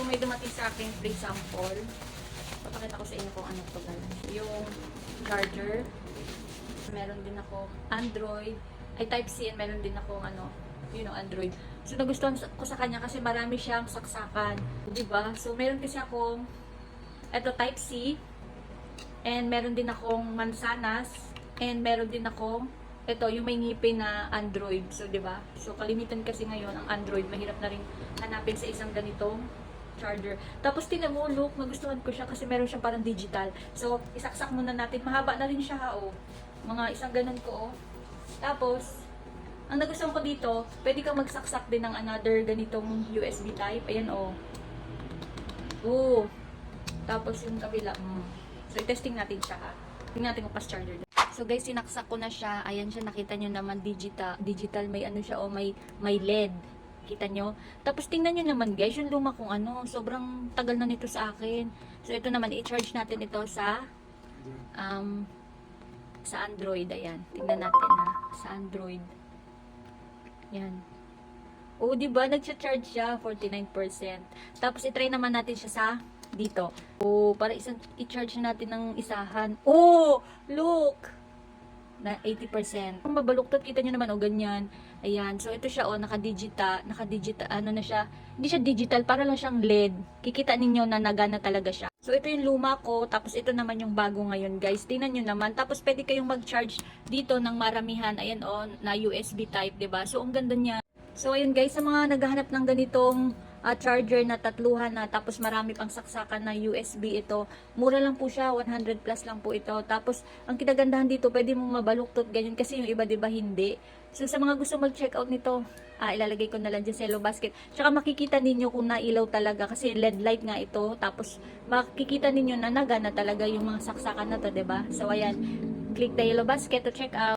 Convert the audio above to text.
may dumating sa akin free sample. Papakita ko sa inyo kung ano to guys. Yung charger. Meron din ako Android. Ay Type-C and meron din ako Android. So nagustuhan ko sa kanya kasi marami siyang saksakan. Diba? So meron kasi akong Type-C. And meron din akong mansanas. And meron din akong yung may ngipin na Android. So, di ba? So, kalimitan kasi ngayon ang Android. Mahirap na rin hanapin sa isang ganitong charger. Tapos, tingnan mo, look, nagustuhan ko siya kasi meron siyang parang digital. So, isaksak muna natin. Mahaba na rin siya, oh. Mga isang ganun ko, oh. Tapos, ang nagustuhan ko dito, pwede kang magsaksak din ng another ganitong USB type. Ayan, oh. Oh. Tapos, yung kabila. So, i-testing natin siya, ha. Tingnan natin kung pas charger. So guys, sinaksak ko na siya. Ayan siya, nakita nyo naman digital, may siya, may LED. Kita nyo? Tapos tingnan nyo naman guys, yung luma kong sobrang tagal na nito sa akin. So ito naman, i-charge natin ito sa Android. Ayan, tingnan natin sa Android. Yan. Oo, diba? Nag-charge siya, 49%. Tapos i-try naman natin siya sa dito. Oh, para i-charge natin ng isahan. Oh, look! Na 80%. Kung mabaluktot, kita nyo naman, ganyan. Ayan. So, ito siya, naka-digital, na siya. Hindi siya digital, para lang siyang LED. Kikita ninyo na nagana talaga siya. So, ito yung luma ko, tapos ito naman yung bago ngayon, guys. Tingnan nyo naman. Tapos, pwede kayong mag-charge dito ng maramihan. Ayan, na USB type, diba? So, ang ganda niya. So, ayun guys, sa mga naghahanap ng ganitong charger na tatluhan na tapos marami pang saksakan na USB ito. Mura lang po siya, 100 plus lang po ito. Tapos ang kinagandahan dito, pwede mong mabaluktot ganyan kasi yung iba 'di ba hindi. So sa mga gusto mag-check out nito, ilalagay ko na lang dyan sa yellow basket. Tsaka makikita ninyo kung nailaw talaga kasi LED light nga ito. Tapos makikita ninyo na nagana talaga yung mga saksakan na to, 'di ba? So ayan, click the yellow basket to check out.